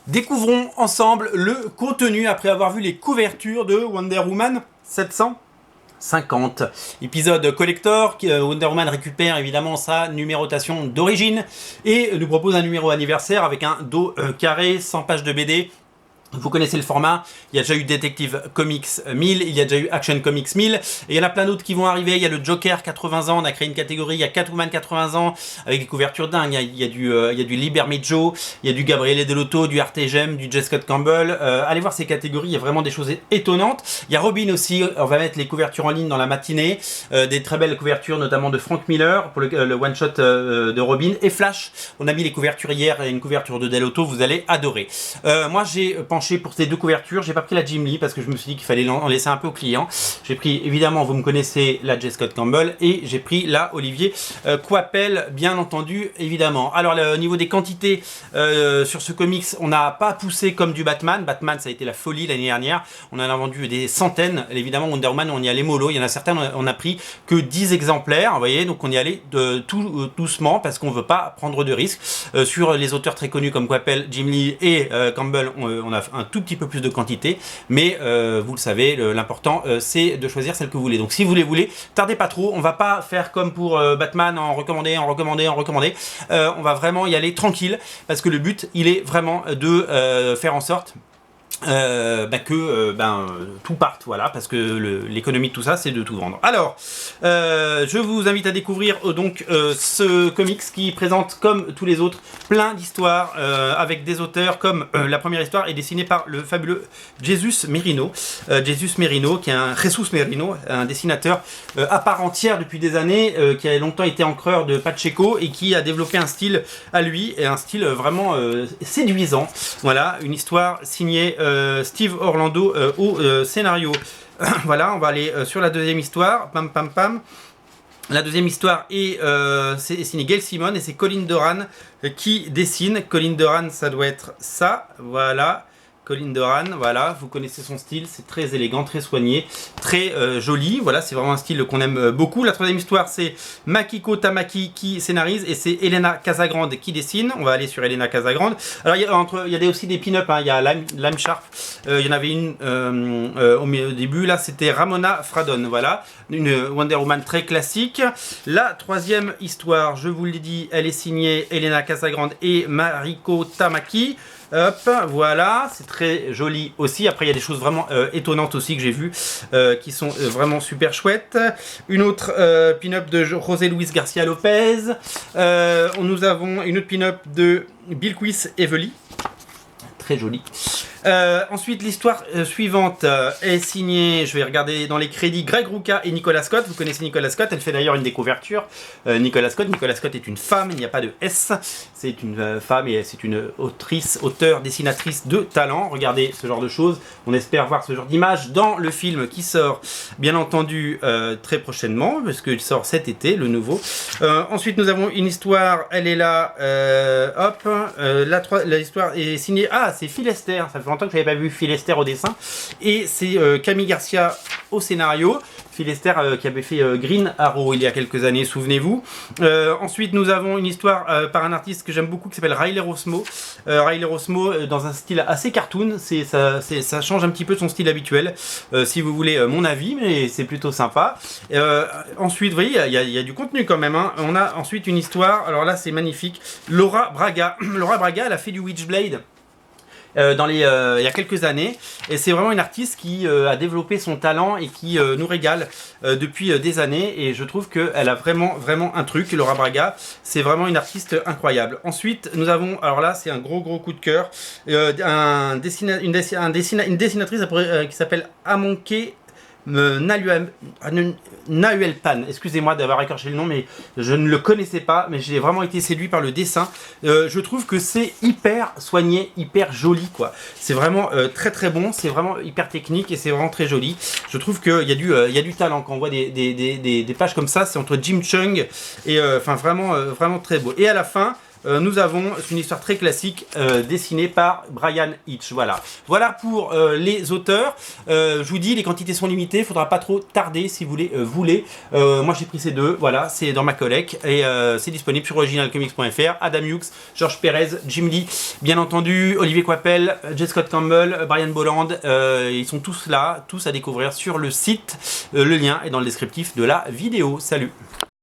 Découvrons ensemble le contenu après avoir vu les couvertures de Wonder Woman 750. Épisode collector, Wonder Woman récupère évidemment sa numérotation d'origine et nous propose un numéro anniversaire avec un dos carré, 100 pages de BD. Vous connaissez le format, il y a déjà eu Detective Comics 1000, il y a déjà eu Action Comics 1000, et il y en a plein d'autres qui vont arriver. Il y a le Joker 80 ans, on a créé une catégorie, il y a Catwoman 80 ans, avec des couvertures dingues, il y a du Liberme Joe, il y a du Gabriele Dell'Otto, du Artegem, du J. Scott Campbell. Allez voir ces catégories, il y a vraiment des choses étonnantes. Il y a Robin aussi, on va mettre les couvertures en ligne dans la matinée, des très belles couvertures notamment de Frank Miller pour le one-shot de Robin, et Flash, on a mis les couvertures hier, et une couverture de Dell'Otto, vous allez adorer. Moi j'ai penché pour ces deux couvertures, j'ai pas pris la Jim Lee parce que je me suis dit qu'il fallait en laisser un peu aux clients. J'ai pris évidemment, vous me connaissez, la J. Scott Campbell, et j'ai pris la Olivier Coipel, bien entendu, évidemment. Alors au niveau des quantités sur ce comics, on n'a pas poussé comme du Batman. Batman, ça a été la folie l'année dernière, on en a vendu des centaines. Évidemment, Wonder Woman, on y allait mollo, il y en a certains, on a pris que 10 exemplaires, vous voyez, donc on y allait tout doucement parce qu'on veut pas prendre de risques. Sur les auteurs très connus comme Coipel, Jim Lee et Campbell, on a un tout petit peu plus de quantité, mais vous le savez, l'important c'est de choisir celle que vous voulez. Donc si vous les voulez, tardez pas trop, on va pas faire comme pour Batman, en recommander. On va vraiment y aller tranquille, parce que le but, il est vraiment de faire en sorte que tout parte, voilà, parce que l'économie de tout ça, c'est de tout vendre. Alors, je vous invite à découvrir ce comics qui présente, comme tous les autres, plein d'histoires avec des auteurs, comme la première histoire est dessinée par le fabuleux Jesus Merino. Jesus Merino, qui est Jesus Merino, un dessinateur à part entière depuis des années, qui a longtemps été encreur de Pacheco et qui a développé un style à lui, et un style vraiment séduisant. Voilà, une histoire signée Steve Orlando au scénario. Voilà, on va aller sur la deuxième histoire. Pam pam pam. La deuxième histoire est signée Gail Simon et c'est Colin Doran qui dessine. Colin Doran, ça doit être ça. Voilà. Colin Doran, voilà, vous connaissez son style, c'est très élégant, très soigné, très joli, voilà, c'est vraiment un style qu'on aime beaucoup. La troisième histoire, c'est Makiko Tamaki qui scénarise, et c'est Elena Casagrande qui dessine. On va aller sur Elena Casagrande. Alors, il y a aussi des pin-up, hein. Il y a Lime Sharp, il y en avait une au début, là, c'était Ramona Fradon, voilà, une Wonder Woman très classique. La troisième histoire, je vous l'ai dit, elle est signée Elena Casagrande et Mariko Tamaki. Hop, voilà, c'est très joli aussi. Après, il y a des choses vraiment étonnantes aussi que j'ai vues, qui sont vraiment super chouettes. Une autre pin-up de José Luis Garcia Lopez. Nous avons une autre pin-up de Bilquis Evely. Très joli. Ensuite, l'histoire suivante est signée, je vais regarder dans les crédits, Greg Rucka et Nicolas Scott. Vous connaissez Nicolas Scott, elle fait d'ailleurs une des couvertures. Nicolas Scott est une femme, il n'y a pas de S. C'est une femme et c'est une auteure, dessinatrice de talent. Regardez ce genre de choses. On espère voir ce genre d'image dans le film qui sort, bien entendu, très prochainement, parce qu'il sort cet été, le nouveau. Ensuite, nous avons une histoire, elle est là. L'histoire est signée. Ah, c'est Phil Lester, ça fait longtemps que je n'avais pas vu Phil Lester au dessin, et c'est Camille Garcia au scénario. Phil Lester qui avait fait Green Arrow il y a quelques années, souvenez-vous. Ensuite, nous avons une histoire par un artiste que j'aime beaucoup qui s'appelle Riley Rossmo. Riley Rossmo dans un style assez cartoon, ça change un petit peu de son style habituel, si vous voulez mon avis, mais c'est plutôt sympa. Ensuite, vous voyez, il y a du contenu quand même, hein. On a ensuite une histoire, alors là c'est magnifique, Laura Braga. Laura Braga, elle a fait du Witchblade. Il y a quelques années, et c'est vraiment une artiste qui a développé son talent et qui nous régale depuis des années, et je trouve qu'elle a vraiment un truc. Laura Braga, c'est vraiment une artiste incroyable. Ensuite, nous avons, alors là c'est un gros coup de cœur, une dessinatrice qui s'appelle Amonke Nahuel Pan, excusez-moi d'avoir écorché le nom, mais je ne le connaissais pas, mais j'ai vraiment été séduit par le dessin. Je trouve que c'est hyper soigné, hyper joli, quoi. C'est vraiment très bon, c'est vraiment hyper technique et c'est vraiment très joli. Je trouve qu'il y a du talent quand on voit des pages comme ça. C'est entre Jim Chung et enfin vraiment très beau. Et à la fin, nous avons une histoire très classique dessinée par Bryan Hitch. Voilà pour les auteurs. Je vous dis, les quantités sont limitées, il ne faudra pas trop tarder si vous les voulez. Moi j'ai pris ces deux, voilà, c'est dans ma collecte et c'est disponible sur originalcomics.fr. Adam Hughes, George Pérez, Jim Lee, bien entendu, Olivier Coipel, J. Scott Campbell, Brian Bolland, ils sont tous là, tous à découvrir sur le site. Le lien est dans le descriptif de la vidéo. Salut!